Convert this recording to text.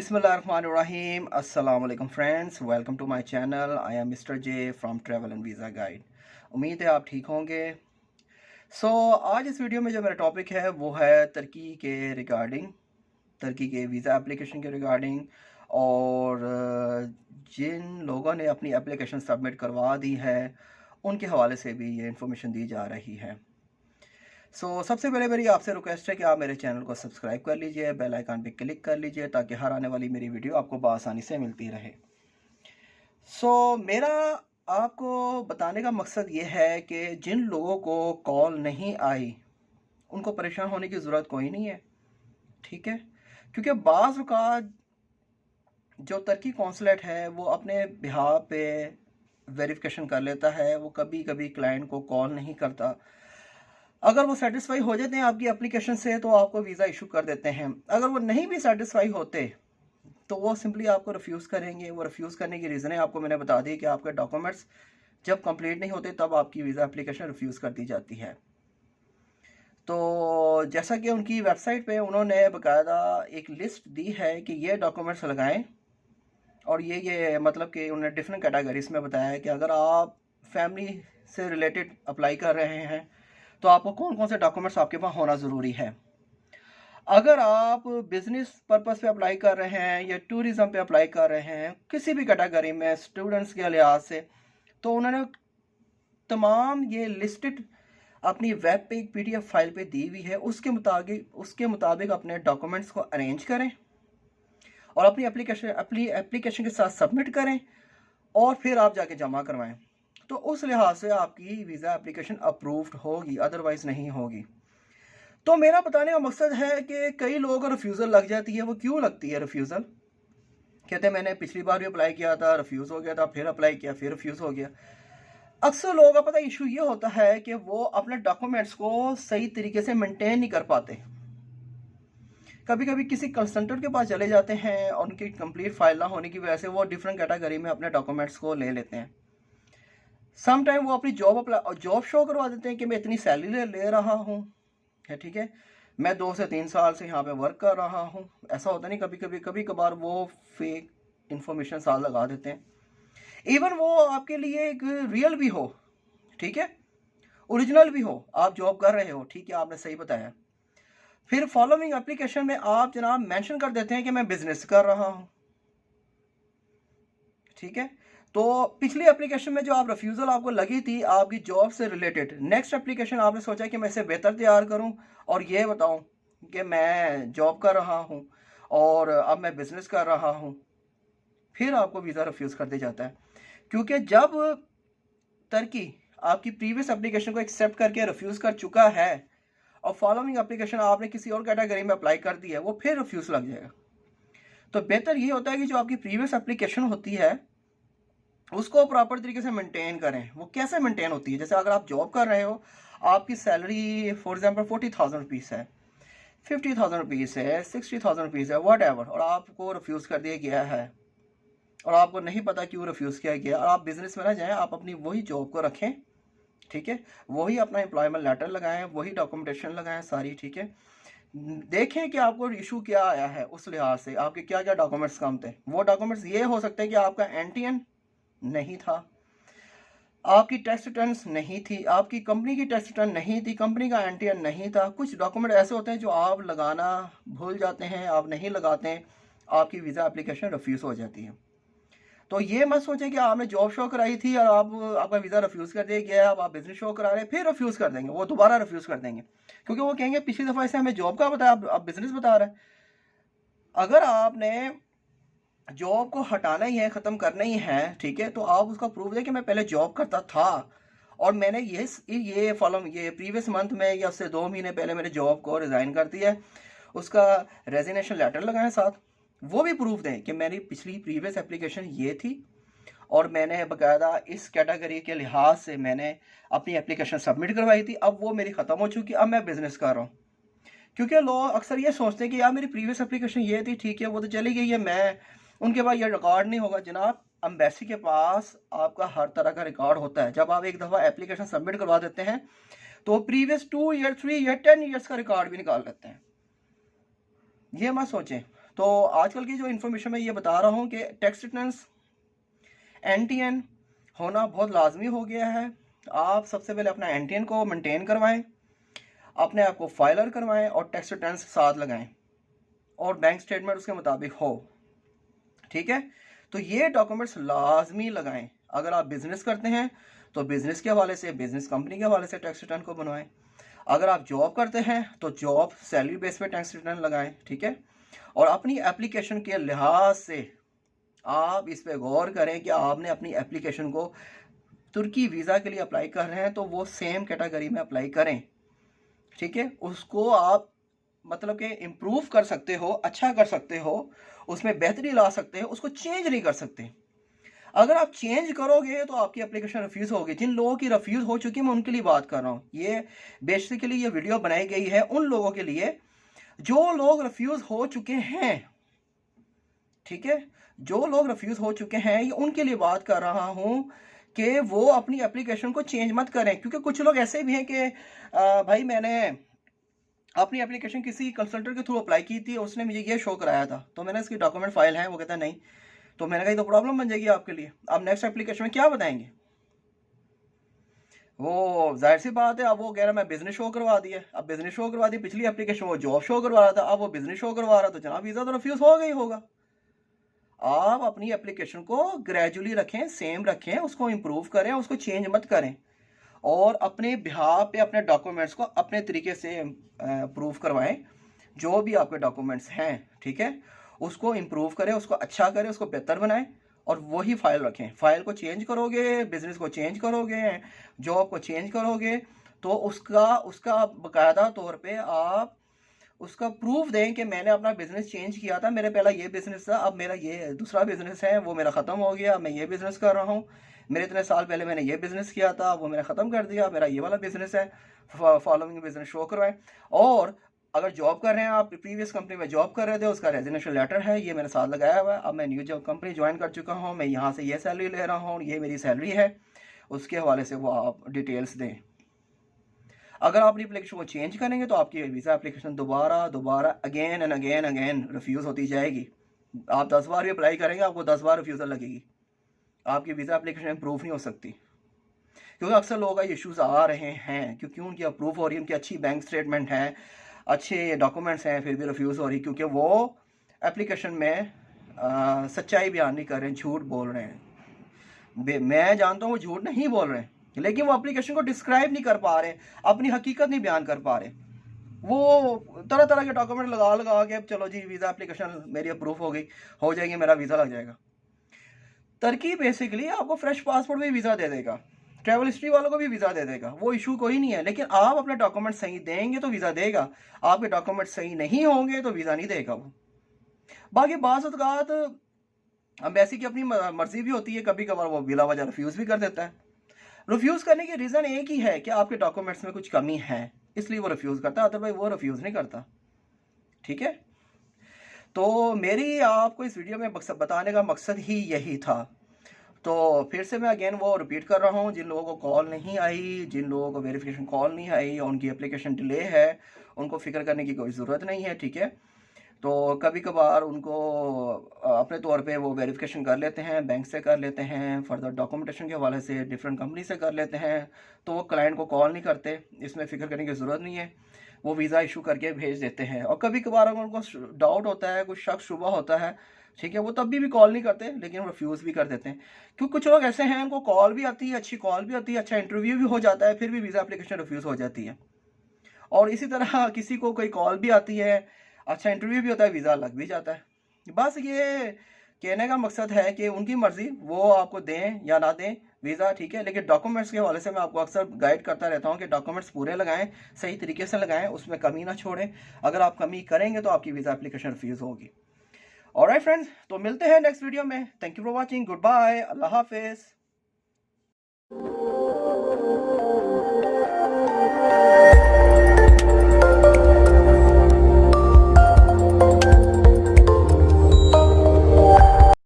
बिस्मिल्लाहिर्रहमानिर्रहीम अस्सलाम वालेकुम friends, welcome to my channel. I am mister J from travel and visa guide. उम्मीद है आप ठीक होंगे। आज इस वीडियो में जो मेरा टॉपिक है वो है तुर्की के रिगार्डिंग, तुर्की के वीज़ा एप्लीकेशन के रिगार्डिंग, और जिन लोगों ने अपनी एप्लीकेशन सबमिट करवा दी है उनके हवाले से भी ये इन्फॉर्मेशन दी जा रही है। सबसे पहले मेरी आपसे रिक्वेस्ट है कि आप मेरे चैनल को सब्सक्राइब कर लीजिए, बेल आइकन पे क्लिक कर लीजिए ताकि हर आने वाली मेरी वीडियो आपको बआसानी से मिलती रहे। मेरा आपको बताने का मकसद ये है कि जिन लोगों को कॉल नहीं आई उनको परेशान होने की ज़रूरत कोई नहीं है, ठीक है। क्योंकि बाज़ औक़ात जो तुर्की कौंसलेट है वो अपने बिहाफ पे वेरिफिकेशन कर लेता है, वो कभी कभी क्लाइंट को कॉल नहीं करता। अगर वो सेटिस्फाई हो जाते हैं आपकी एप्लीकेशन से तो आपको वीज़ा इशू कर देते हैं। अगर वो नहीं भी सेटिस्फाई होते तो वो सिंपली आपको रिफ्यूज़ करेंगे। वो रिफ्यूज़ करने की रीज़न है आपको मैंने बता दी कि आपके डॉक्यूमेंट्स जब कंप्लीट नहीं होते तब आपकी वीज़ा एप्लीकेशन रिफ्यूज़ कर दी जाती है। तो जैसा कि उनकी वेबसाइट पे उन्होंने बाकायदा एक लिस्ट दी है कि ये डॉक्यूमेंट्स लगाएं, और ये मतलब कि उन्होंने डिफरेंट कैटेगरीज में बताया है कि अगर आप फैमिली से रिलेटेड अप्लाई कर रहे हैं तो आपको कौन कौन से डॉक्यूमेंट्स आपके पास होना ज़रूरी है। अगर आप बिजनेस पर्पस पे अप्लाई कर रहे हैं या टूरिज़्म पे अप्लाई कर रहे हैं, किसी भी कैटेगरी में स्टूडेंट्स के लिहाज से, तो उन्होंने तमाम ये लिस्टेड अपनी वेब पे एक PDF फाइल पे दी हुई है। उसके मुताबिक अपने डॉक्यूमेंट्स को अरेंज करें और अपनी एप्लीकेशन के साथ सबमिट करें और फिर आप जाके जमा करवाएं। तो उस लिहाज से आपकी वीज़ा एप्लीकेशन अप्रूव्ड होगी, अदरवाइज़ नहीं होगी। तो मेरा बताने का मकसद है कि कई लोगों को रिफ्यूज़ल लग जाती है। वो क्यों लगती है रिफ्यूज़ल? कहते हैं मैंने पिछली बार भी अप्लाई किया था, रिफ्यूज़ हो गया था, फिर अप्लाई किया, फिर रिफ्यूज़ हो गया। अक्सर लोगों का पता इशू ये होता है कि वो अपने डॉक्यूमेंट्स को सही तरीके से मेंटेन नहीं कर पाते। कभी कभी किसी कंसल्टेंट के पास चले जाते हैं और उनकी कंप्लीट फाइल ना होने की वजह से वो डिफरेंट कैटेगरी में अपने डॉक्यूमेंट्स को ले लेते हैं। सम टाइम वो अपनी जॉब शो करवा देते हैं कि मैं इतनी सैलरी ले रहा हूँ, है ठीक है, मैं 2 से 3 साल से यहाँ पे वर्क कर रहा हूँ। ऐसा होता नहीं, कभी कभार वो फेक इंफॉर्मेशन साथ लगा देते हैं। इवन वो आपके लिए एक रियल भी हो, ठीक है, ओरिजिनल भी हो, आप जॉब कर रहे हो, ठीक है, आपने सही बताया। फिर फॉलोइंग एप्लीकेशन में आप जनाब मेंशन कर देते हैं कि मैं बिजनेस कर रहा हूँ, ठीक है। तो पिछली एप्लीकेशन में जो आप रिफ्यूज़ल आपको लगी थी आपकी जॉब से रिलेटेड, नेक्स्ट एप्लीकेशन आपने सोचा कि मैं इसे बेहतर तैयार करूं और ये बताऊं कि मैं जॉब कर रहा हूं और अब मैं बिज़नेस कर रहा हूं, फिर आपको वीज़ा रिफ्यूज़ कर दिया जाता है। क्योंकि जब तुर्की आपकी प्रीवियस एप्लीकेशन को एक्सेप्ट करके रिफ्यूज़ कर चुका है और फॉलोइंग एप्लीकेशन आपने किसी और कैटेगरी में अप्लाई कर दी है, वो फिर रिफ्यूज़ लग जाएगा। तो बेहतर ये होता है कि जो आपकी प्रीवियस एप्लीकेशन होती है उसको प्रॉपर तरीके से मेंटेन करें। वो कैसे मेंटेन होती है? जैसे अगर आप जॉब कर रहे हो, आपकी सैलरी फॉर एग्जांपल 40,000 रुपीज़ है, 50,000 रुपीज़ है, 60,000 रुपीज़ है, वट एवर, और आपको रिफ्यूज़ कर दिया गया है और आपको नहीं पता क्यों रिफ्यूज़ किया गया, और आप बिजनेस में ना जाएं, आप अपनी वही जॉब को रखें, ठीक है, वही अपना एम्प्लॉयमेंट लेटर लगाएं, वही डॉक्यूमेंटेशन लगाएं सारी, ठीक है। देखें कि आपको इशू क्या आया है, उस लिहाज से आपके क्या क्या डॉक्यूमेंट्स कम थे। वो डॉक्यूमेंट्स ये हो सकते हैं कि आपका एनटीएन नहीं था, आपकी टैक्स रिटर्न्स नहीं थी, आपकी कंपनी की टैक्स रिटर्न नहीं थी, कंपनी का एनटीएन नहीं था। कुछ डॉक्यूमेंट ऐसे होते हैं जो आप लगाना भूल जाते हैं, आप नहीं लगाते हैं, आपकी वीज़ा एप्लीकेशन रिफ्यूज़ हो जाती है। तो ये मत सोचें कि आपने जॉब शो कराई थी और आपका वीज़ा रिफ्यूज़ कर दिया गया है, अब आप बिजनेस शो करा रहे हैं, फिर रिफ्यूज़ कर देंगे, वो दोबारा रिफ्यूज़ कर देंगे, क्योंकि वो कहेंगे पिछली दफ़ा से हमें जॉब का बताया, अब बिजनेस बता रहे हैं। अगर आपने जॉब को हटाना ही है, ख़त्म करना ही है, ठीक है, तो आप उसका प्रूफ दें कि मैं पहले जॉब करता था और मैंने ये प्रीवियस मंथ में या उससे 2 महीने पहले मैंने जॉब को रिज़ाइन कर दिया है, उसका रेजिग्नेशन लेटर लगाएं साथ। वो भी प्रूफ दें कि मेरी पिछली प्रीवियस एप्लीकेशन ये थी और मैंने बाकायदा इस कैटेगरी के लिहाज से मैंने अपनी एप्लीकेशन सबमिट करवाई थी, अब वो मेरी ख़त्म हो चुकी, अब मैं बिज़नेस कर रहा हूँ। क्योंकि लोग अक्सर ये सोचते हैं कि यार मेरी प्रीवियस एप्लीकेशन ये थी, ठीक है, वो तो चली गई है, मैं उनके पास ये रिकॉर्ड नहीं होगा। जनाब, एम्बेसी के पास आपका हर तरह का रिकॉर्ड होता है। जब आप एक दफ़ा एप्लीकेशन सबमिट करवा देते हैं तो प्रीवियस 2 ईयर, 3 ईयर, 10 ईयर्स का रिकॉर्ड भी निकाल लेते हैं। ये मत सोचें। तो आजकल की जो इन्फॉर्मेशन मैं ये बता रहा हूँ कि टैक्स रिटर्न्स NTN होना बहुत लाजमी हो गया है। आप सबसे पहले अपना NTN को मेंटेन करवाएं, अपने आप को फाइलर करवाएं और टैक्स रिटर्न्स साथ लगाएं और बैंक स्टेटमेंट उसके मुताबिक हो। ठीक है, तो ये डॉक्यूमेंट्स लाजमी लगाएं। अगर आप बिजनेस करते हैं तो बिजनेस के हवाले से, बिजनेस कंपनी के हवाले से टैक्स रिटर्न को बनवाएं। अगर आप जॉब करते हैं तो जॉब सैलरी बेस पे टैक्स रिटर्न लगाएं। ठीक है, और अपनी एप्लीकेशन के लिहाज से आप इस पे गौर करें कि आपने अपनी एप्लीकेशन को तुर्की वीज़ा के लिए अप्लाई कर रहे हैं तो वो सेम कैटेगरी में अप्लाई करें। ठीक है, उसको आप मतलब कि इम्प्रूव कर सकते हो, अच्छा कर सकते हो, उसमें बेहतरी ला सकते हो, उसको चेंज नहीं कर सकते। अगर आप चेंज करोगे तो आपकी एप्लीकेशन रिफ्यूज़ होगी। जिन लोगों की रिफ्यूज़ हो चुकी है मैं उनके लिए बात कर रहा हूँ। ये बेसिकली ये वीडियो बनाई गई है उन लोगों के लिए जो लोग रिफ्यूज़ हो चुके हैं। ठीक है, जो लोग रिफ्यूज़ हो चुके हैं ये उनके लिए बात कर रहा हूँ कि वो अपनी एप्लीकेशन को चेंज मत करें। क्योंकि कुछ लोग ऐसे भी हैं कि भाई मैंने अपनी एप्लीकेशन किसी कंसल्टेंट के थ्रू अप्लाई की थी, उसने मुझे ये शो कराया था, तो मैंने इसकी डॉक्यूमेंट फाइल है, वो कहता है नहीं, तो मैंने कहा तो प्रॉब्लम बन जाएगी आपके लिए। आप नेक्स्ट एप्लीकेशन में क्या बताएंगे? वो जाहिर सी बात है, अब वो कह रहा मैं बिजनेस शो करवा दिया। अब बिजनेस शो करवा दी, पिछली एप्लीकेशन वो जॉब शो करवा रहा था, अब वो बिजनेस शो करवा रहा, तो जनाब वीज़ा तो रिफ्यूज़ हो गई होगा। आप अपनी एप्लीकेशन को ग्रेजुअली रखें, सेम रखें, उसको इम्प्रूव करें, उसको चेंज मत करें और अपने बिहाफ पे अपने डॉक्यूमेंट्स को अपने तरीके से प्रूव करवाएं। जो भी आपके डॉक्यूमेंट्स हैं, ठीक है, उसको इम्प्रूव करें, उसको अच्छा करें, उसको बेहतर बनाएं और वही फाइल रखें। फाइल को चेंज करोगे, बिजनेस को चेंज करोगे, जॉब को चेंज करोगे तो उसका बाकायदा तौर पे आप उसका प्रूफ दें कि मैंने अपना बिजनेस चेंज किया था, मेरे पहला ये बिजनेस था, अब मेरा ये दूसरा बिजनेस है, वो मेरा ख़त्म हो गया, मैं ये बिजनेस कर रहा हूँ। मेरे इतने साल पहले मैंने ये बिजनेस किया था, वो मैंने ख़त्म कर दिया, मेरा ये वाला बिजनेस है, फॉलोइंग बिजनेस शो करवाएं। और अगर जॉब कर रहे हैं, आप प्रीवियस कंपनी में जॉब कर रहे थे, उसका रेजिग्नेशन लेटर है, ये मैंने साथ लगाया हुआ है, अब मैं न्यू जॉब कंपनी ज्वाइन कर चुका हूँ, मैं यहाँ से ये सैलरी ले रहा हूँ, ये मेरी सैलरी है, उसके हवाले से वो आप डिटेल्स दें। अगर आप अपनी एप्लीकेशन को चेंज करेंगे तो आपकी वीज़ा एप्लीकेशन दोबारा अगेन एंड अगेन रिफ्यूज़ होती जाएगी। आप 10 बार भी अप्लाई करेंगे, आपको 10 बार रिफ्यूज़ल लगेगी, आपकी वीज़ा एप्लीकेशन इम्प्रूव नहीं हो सकती। क्योंकि अक्सर लोगों का इश्यूज़ आ रहे हैं क्योंकि उनकी अप्रूव हो रही है, उनकी अच्छी बैंक स्टेटमेंट है, अच्छे डॉक्यूमेंट्स हैं, फिर भी रिफ्यूज़ हो रही क्योंकि वो एप्लीकेशन में सच्चाई बयान नहीं कर रहे हैं, झूठ बोल रहे हैं। मैं जानता हूँ वो झूठ नहीं बोल रहे हैं, लेकिन वो एप्लीकेशन को डिस्क्राइब नहीं कर पा रहे, अपनी हकीकत नहीं बयान कर पा रहे। वो तरह तरह के डॉक्यूमेंट लगा के चलो जी वीज़ा एप्लीकेशन मेरी अप्रूव हो जाएगी, मेरा वीज़ा लग जाएगा। तुर्की बेसिकली आपको फ्रेश पासपोर्ट भी वीज़ा दे देगा, ट्रैवल हिस्ट्री वालों को भी वीज़ा दे देगा, वो इशू कोई नहीं है। लेकिन आप अपने डॉक्यूमेंट सही देंगे तो वीज़ा देगा, आपके डॉक्यूमेंट सही नहीं होंगे तो वीज़ा नहीं देगा वो। बाकी बाज़ औक़ात एम्बेसी की अपनी मर्जी भी होती है, कभी कभार वो बिला वजह रिफ्यूज़ भी कर देता है। रिफ्यूज़ करने की रीज़न एक ही है कि आपके डॉक्यूमेंट्स में कुछ कमी है, इसलिए वो रिफ्यूज़ करता है, अदरवाइज वो रिफ्यूज़ नहीं करता। ठीक है, तो मेरी आपको इस वीडियो में बताने का मकसद ही यही था। तो फिर से मैं अगेन वो रिपीट कर रहा हूँ, जिन लोगों को कॉल नहीं आई, जिन लोगों को वेरिफिकेशन कॉल नहीं आई, उनकी एप्लीकेशन डिले है, उनको फिक्र करने की कोई ज़रूरत नहीं है। ठीक है, तो कभी कभार उनको अपने तौर पे वो वेरिफिकेशन कर लेते हैं, बैंक से कर लेते हैं, फर्दर डॉक्यूमेंटेशन के हवाले से डिफरेंट कंपनी से कर लेते हैं, तो वो क्लाइंट को कॉल नहीं करते, इसमें फ़िक्र करने की ज़रूरत नहीं है, वो वीज़ा इशू करके भेज देते हैं। और कभी कभार अगर उनको डाउट होता है, कुछ शक शुबा होता है, ठीक है, वो तब भी कॉल नहीं करते, लेकिन रिफ्यूज़ भी कर देते हैं। क्योंकि कुछ लोग ऐसे हैं, उनको कॉल भी आती है, अच्छी कॉल भी आती है, अच्छा इंटरव्यू भी हो जाता है, फिर भी वीज़ा एप्लीकेशन रिफ्यूज़ हो जाती है। और इसी तरह किसी को कोई कॉल भी आती है, अच्छा इंटरव्यू भी होता है, वीज़ा लग भी जाता है। बस ये कहने का मकसद है कि उनकी मर्ज़ी, वो आपको दें या ना दें वीज़ा, ठीक है, लेकिन डॉक्यूमेंट्स के हवाले से मैं आपको अक्सर गाइड करता रहता हूँ कि डॉक्यूमेंट्स पूरे लगाएं, सही तरीके से लगाएं, उसमें कमी ना छोड़ें। अगर आप कमी करेंगे तो आपकी वीज़ा एप्लीकेशन रिफ्यूज़ होगी। ऑलराइट फ्रेंड्स, तो मिलते हैं नेक्स्ट वीडियो में। Thank you for watching, good bye, अल्लाह हाफिज़।